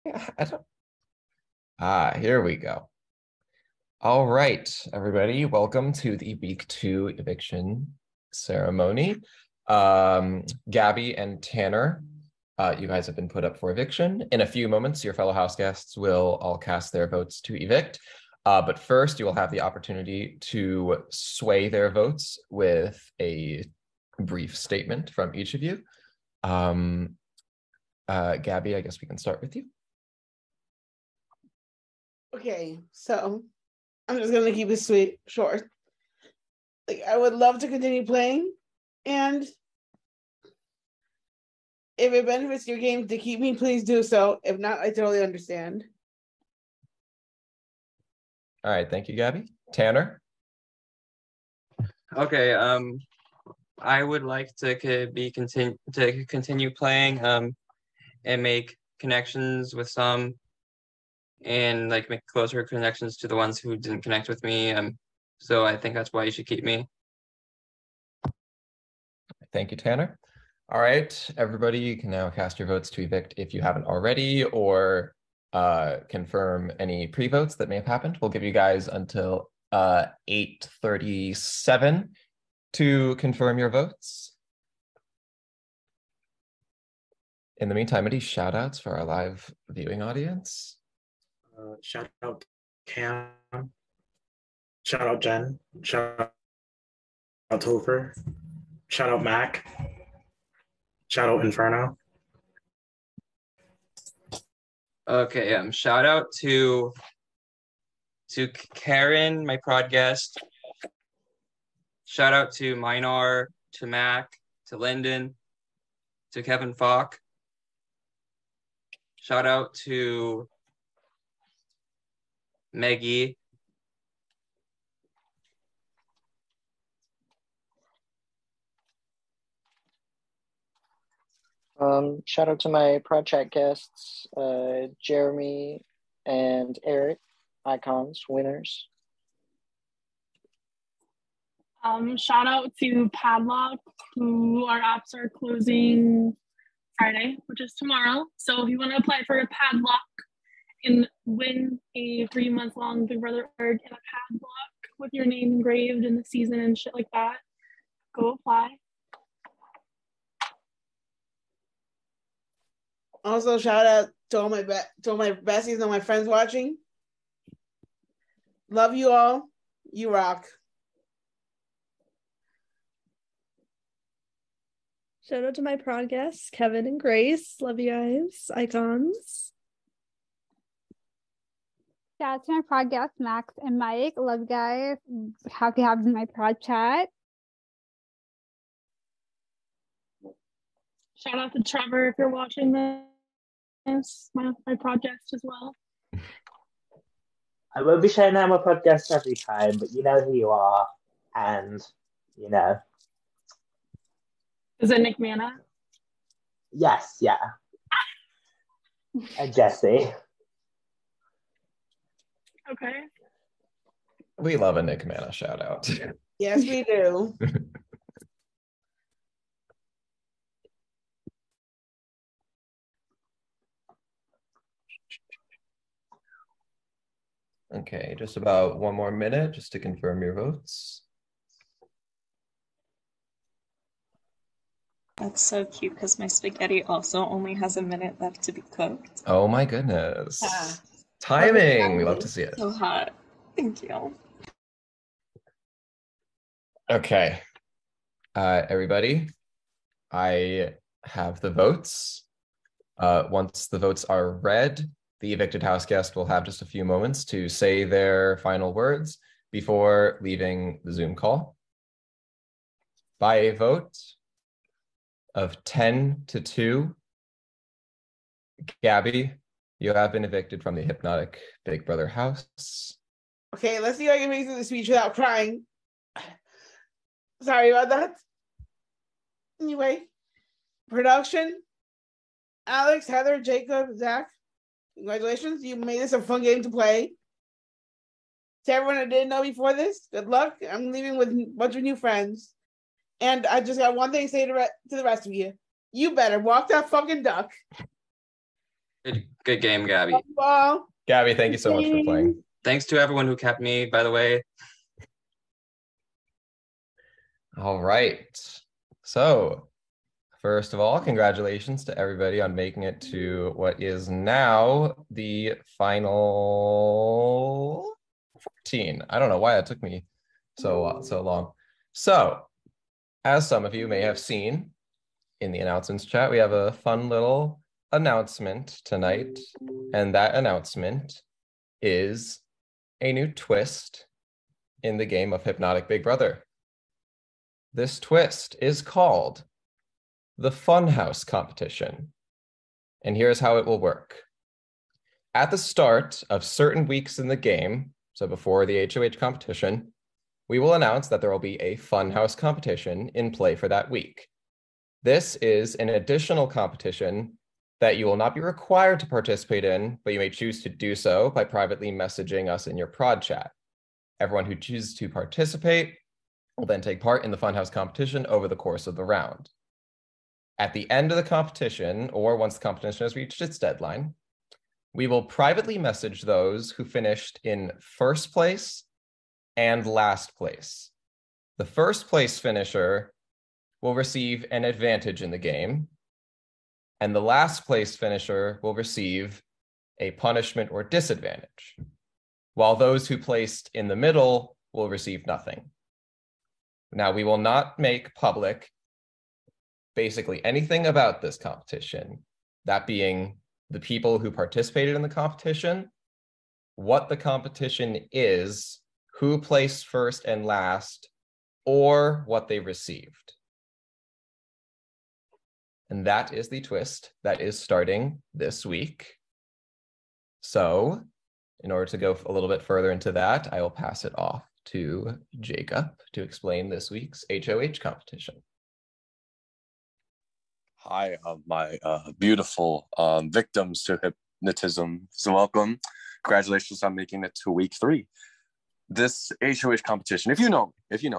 Yeah, I don't. Here we go. All right, everybody, welcome to the week two eviction ceremony. Gabby and Tanner, you guys have been put up for eviction. In a few moments, your fellow house guests will all cast their votes to evict. But first, you will have the opportunity to sway their votes with a brief statement from each of you. Gabby, I guess we can start with you. Okay, so I'm just gonna keep it short. Like, I would love to continue playing, and if it benefits your game to keep me, please do so. If not, I totally understand. All right, thank you, Gabby. Tanner? Okay, I would like to continue playing and make connections with some and like make closer connections to the ones who didn't connect with me. So I think that's why you should keep me. Thank you, Tanner. All right, everybody, you can now cast your votes to evict if you haven't already, or confirm any pre-votes that may have happened. We'll give you guys until 8:37 to confirm your votes. In the meantime, any shout outs for our live viewing audience? Shout out Cam. Shout out Jen. Shout out Topher. Shout out Mac. Shout out Inferno. Okay, shout out to Karen, my prod guest. Shout out to Minar, to Mac, to Lyndon, to Kevin Falk. Shout out to Maggie. Shout out to my project guests, Jeremy and Eric, icons, winners. Shout out to Padlock, who our apps are closing Friday, which is tomorrow. So if you want to apply for a Padlock and win a 3-month-long Big Brother award in a padlock with your name engraved in the season and shit like that, go apply. Also, shout out to all my besties and all my friends watching. Love you all. You rock. Shout out to my prod guests, Kevin and Grace. Love you guys. Icons. Shout out to my prod guests, Max and Mike. Love you guys. Happy having my prod chat. Shout out to Trevor if you're watching this, my project as well. I won't be showing out my podcast every time, but you know who you are, and you know. Is it Nick Mana? Yes, yeah. And Jesse. Okay. We love a Nick Mana shout out. Yes, we do. Okay, just about one more minute just to confirm your votes. That's so cute because my spaghetti also only has a minute left to be cooked. Oh my goodness. Timing. We love to see it. So hot. Thank you. Okay. Everybody, I have the votes. Once the votes are read, the evicted house guest will have just a few moments to say their final words before leaving the Zoom call. By a vote of 10-2, Gabby, you have been evicted from the hypnotic Big Brother house. Okay, let's see if I can make it through the speech without crying. Sorry about that. Anyway, production, Alex, Heather, Jacob, Zach, congratulations. You made this a fun game to play. To everyone I didn't know before this, good luck. I'm leaving with a bunch of new friends. And I just got one thing to say to the rest of you. You better walk that fucking duck. Good game, Gabby. Well, Gabby, thank you so much for playing. Thanks to everyone who kept me, by the way. All right. So, first of all, congratulations to everybody on making it to what is now the final 14. I don't know why it took me so long. So, as some of you may have seen in the announcements chat, we have a fun little announcement tonight, and that announcement is a new twist in the game of Hypnotic Big Brother. This twist is called the Funhouse Competition, and here's how it will work. At the start of certain weeks in the game, so before the HOH competition, we will announce that there will be a Funhouse competition in play for that week. This is an additional competition that you will not be required to participate in, but you may choose to do so by privately messaging us in your prod chat. Everyone who chooses to participate will then take part in the Funhouse competition over the course of the round. At the end of the competition, or once the competition has reached its deadline, we will privately message those who finished in first place and last place. The first place finisher will receive an advantage in the game, and the last place finisher will receive a punishment or disadvantage, while those who placed in the middle will receive nothing. Now, we will not make public basically anything about this competition, that being the people who participated in the competition, what the competition is, who placed first and last, or what they received. And that is the twist that is starting this week. So, in order to go a little bit further into that, I will pass it off to Jacob to explain this week's HOH competition. Hi, my beautiful victims to hypnotism. So welcome. Congratulations on making it to week 3. This HOH competition, if you know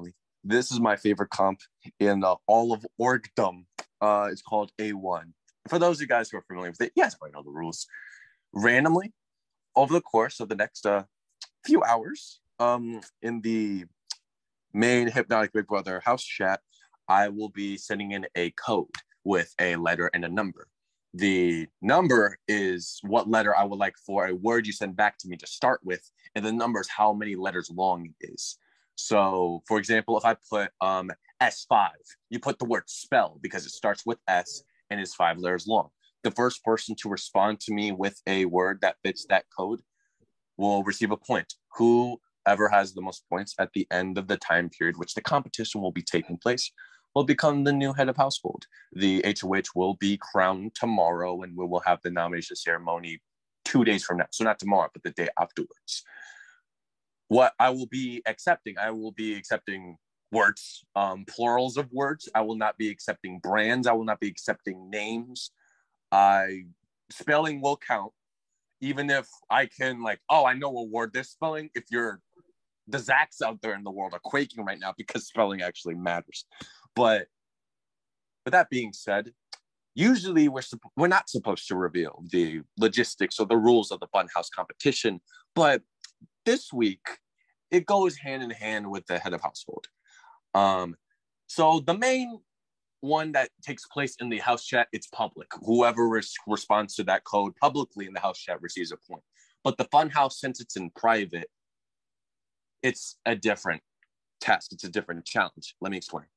me, this is my favorite comp in all of orgdom. It's called A1. For those of you guys who are familiar with it, you guys probably know the rules. Randomly, over the course of the next few hours, in the main Hypnotic Big Brother house chat, I will be sending in a code with a letter and a number. The number is what letter I would like for a word you send back to me to start with, and the number is how many letters long it is. So, for example, if I put S5, you put the word spell because it starts with S and is 5 letters long. The first person to respond to me with a word that fits that code will receive a point. Whoever has the most points at the end of the time period which the competition will be taking place will become the new head of household. The HOH will be crowned tomorrow, and we will have the nomination ceremony 2 days from now. So not tomorrow, but the day afterwards. What I will be accepting words, plurals of words. I will not be accepting brands. I will not be accepting names. Spelling will count, even if I can I know a word they're spelling. If the Zacks out there in the world are quaking right now because spelling actually matters. But with that being said, usually we're not supposed to reveal the logistics or the rules of the Funhouse competition, but this week it goes hand in hand with the head of household. So the main one that takes place in the house chat, it's public. Whoever responds to that code publicly in the house chat receives a point. But the Funhouse, since it's in private, it's a different test. It's a different challenge. Let me explain.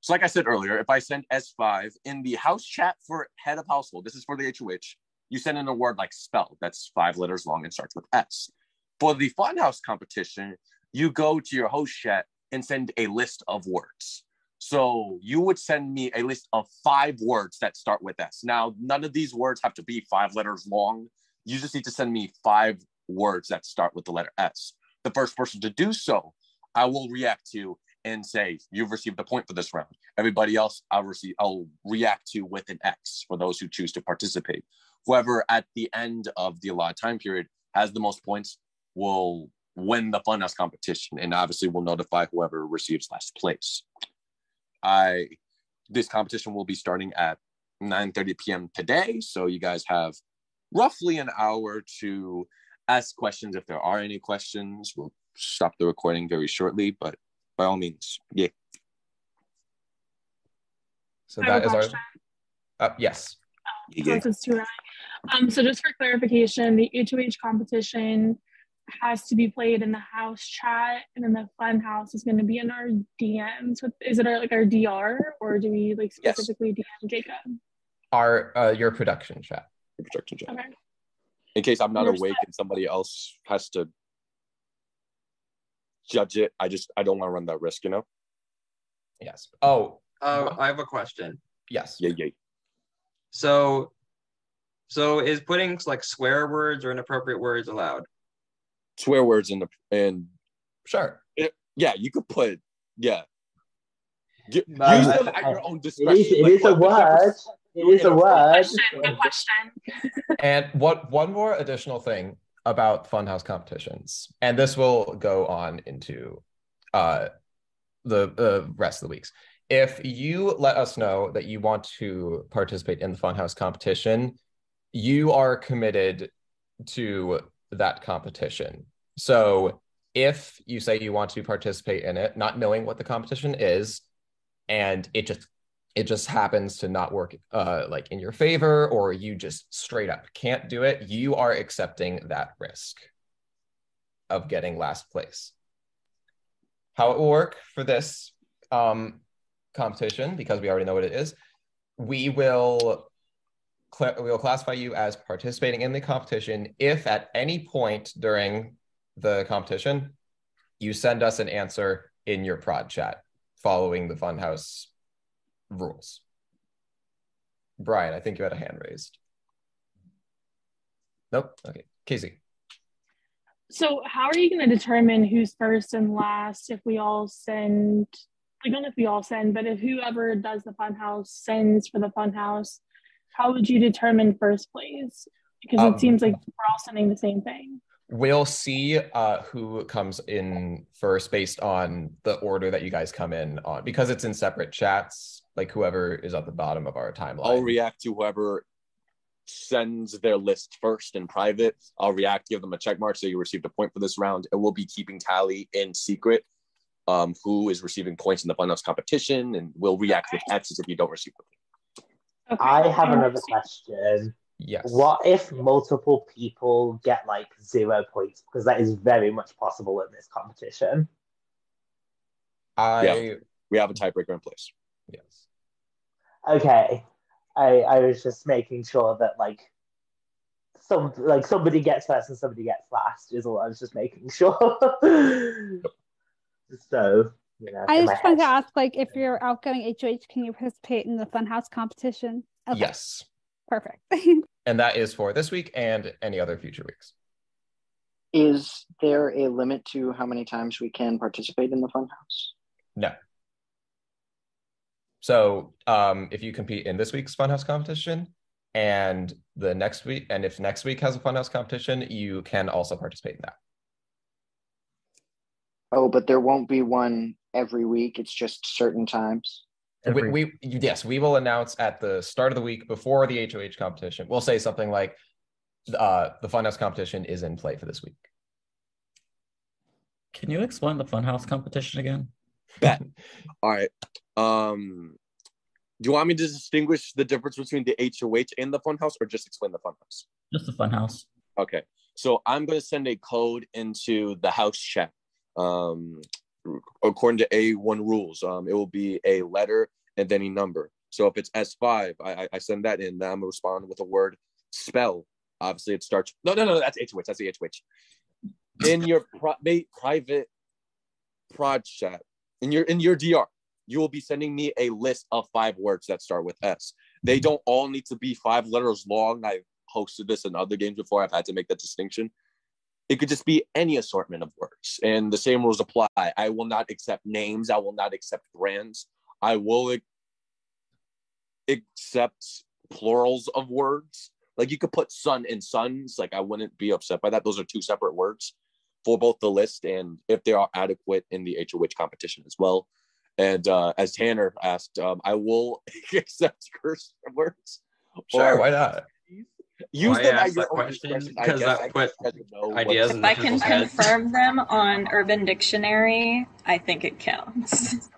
So like I said earlier, if I send S5 in the house chat for head of household, this is for the HOH, you send in a word like spell, that's 5 letters long and starts with S. For the Funhouse competition, you go to your host chat and send a list of words. So you would send me a list of 5 words that start with S. Now, none of these words have to be 5 letters long. You just need to send me 5 words that start with the letter S. The first person to do so, I will react to and say, you've received a point for this round. Everybody else, I'll react to with an X for those who choose to participate. Whoever at the end of the allotted time period has the most points will win the Funhouse competition, and obviously will notify whoever receives last place. This competition will be starting at 9:30 p.m. today, so you guys have roughly an hour to ask questions if there are any questions. We'll stop the recording very shortly, but by all means, yeah. So I have that a is our question. yes. Yeah. So it's too early. So just for clarification, the HOH competition has to be played in the house chat, and then the fun house is going to be in our DMs. Is it our DR, or do we like specifically DM Jacob? Our your production chat. Your production chat. Okay. In case I'm not You're awake set. and somebody else has to judge it, I don't want to run that risk, you know? Yes. Oh, I have a question. yes. Yeah. So is putting like swear words or inappropriate words allowed? Swear words in Sure. yeah, you could put use Uh, them at your own discretion. It is a word. It is a word. Good question. And one more additional thing about Funhouse competitions, and this will go on into the rest of the weeks. If you let us know that you want to participate in the Funhouse competition, you are committed to that competition. So if you say you want to participate in it, not knowing what the competition is, and it just happens to not work like in your favor, or you just straight up can't do it, you are accepting that risk of getting last place. How it will work for this competition, because we already know what it is, we will classify you as participating in the competition if at any point during the competition you send us an answer in your prod chat following the Funhouse rules. Brian, I think you had a hand raised. Nope. Okay. Casey. So how are you going to determine who's first and last if we all send, like not if we all send, but if whoever does the Funhouse sends for the Funhouse, how would you determine first place? Because it seems like we're all sending the same thing. We'll see who comes in first based on the order that you guys come in on, because it's in separate chats, like whoever is at the bottom of our timeline. I'll react to whoever sends their list first in private. I'll react, give them a check mark, so you received a point for this round, and we'll be keeping tally in secret who is receiving points in the Funhouse competition, and we'll react with X's if you don't receive them. Okay. I have another question. Yes. What if multiple people get like 0 points? Because that is very much possible in this competition. We have a tiebreaker in place. Yes. Okay. I was just making sure that somebody gets first and somebody gets last is all I was just making sure. So, I just wanted to ask, if you're outgoing HOH, can you participate in the Funhouse competition? Okay. Yes. Perfect. And that is for this week and any other future weeks. Is there a limit to how many times we can participate in the Funhouse? No. So if you compete in this week's Funhouse competition and the next week, and if next week has a Funhouse competition, you can also participate in that. Oh, but there won't be one every week. It's just certain times. Yes, we will announce at the start of the week before the HOH competition. We'll say something like the Funhouse competition is in play for this week. Can you explain the Funhouse competition again? Bet. All right. Do you want me to distinguish the difference between the HOH and the Funhouse, or just explain the Funhouse? Just the Funhouse. Okay. So I'm going to send a code into the house chat. According to A1 rules, it will be a letter and then a number. So if it's S5, I send that in. Then I'm going to respond with a word spell. Obviously, it starts. No, that's HOH. That's the HOH. In your private prod chat, in your DR, you will be sending me a list of 5 words that start with S. They don't all need to be 5 letters long. I've hosted this in other games before. I've had to make that distinction. It could just be any assortment of words, and the same rules apply. I will not accept names. I will not accept brands. I will accept plurals of words. Like you could put sun and sons. Like I wouldn't be upset by that. Those are 2 separate words for both the list and if they are adequate in the HOH competition as well. And as Tanner asked, I will accept curse words. Sure, why not? Use Why them ask at your that own question? discretion. I Because guess that I put guess you know what- ideas If in I the can people's heads. confirm them on Urban Dictionary, I think it counts.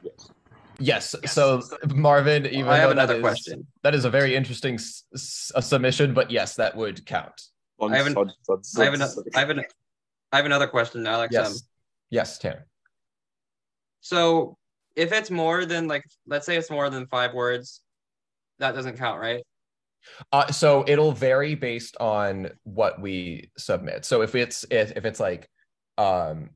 Yes. So Marvin, even I have though another question. that is a very interesting submission, but yes, that would count. I have another question, Alex. Yes. Yes, Tanner. So if it's more than like, let's say it's more than 5 words, that doesn't count, right? So it'll vary based on what we submit. So if it's like B3,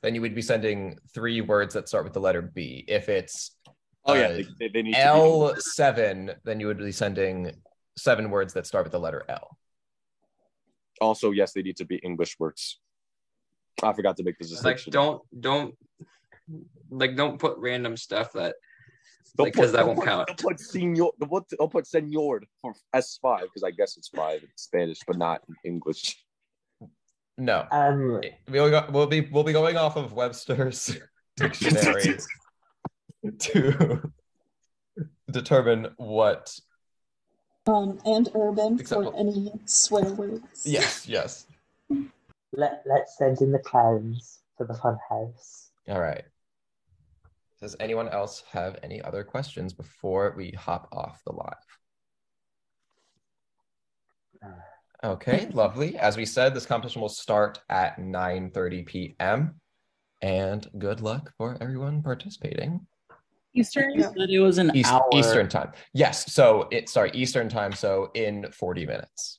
then you would be sending 3 words that start with the letter B. If it's they need to L7, then you would be sending 7 words that start with the letter L. Also, yes, they need to be English words. I forgot to make this distinction. Don't put random stuff that because that won't count. I'll put senor for S5 because I guess it's 5 in Spanish, but not in English. No. We'll be going off of Webster's dictionary to determine what. And urban for any swear words. Yes. Let's send in the clowns for the fun house. All right. Does anyone else have any other questions before we hop off the live? Okay, lovely. As we said, this competition will start at 9:30 p.m. And good luck for everyone participating. Eastern? You said it was an hour. Eastern time. Yes, so Eastern time, so in 40 minutes.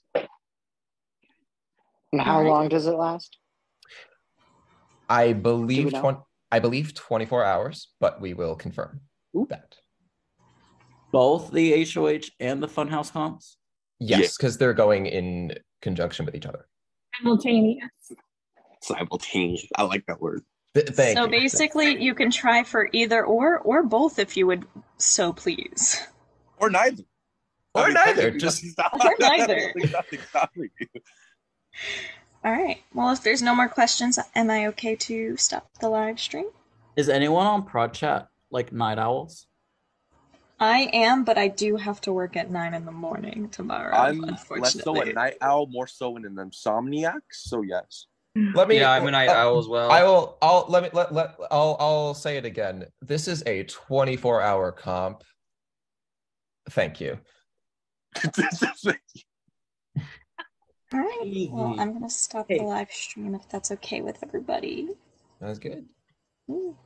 And how long does it last? I believe 24 hours, but we will confirm that. Both the HOH and the Funhouse comps? Yes, because they're going in conjunction with each other. Simultaneous. I like that word. Thank so you. basically, you can try for either or both if you would so please. Or neither. Or neither. Just or neither. Exactly. All right. Well, if there's no more questions, am I okay to stop the live stream? Is anyone on Prod Chat like night owls? I am, but I do have to work at 9 a.m. tomorrow. I'm unfortunately. less so a night owl, more so an insomniac. So yes. I'm a night owl as well. I'll say it again. This is a 24-hour comp. Thank you. All right. Well, I'm gonna stop the live stream if that's okay with everybody. That's good. Ooh.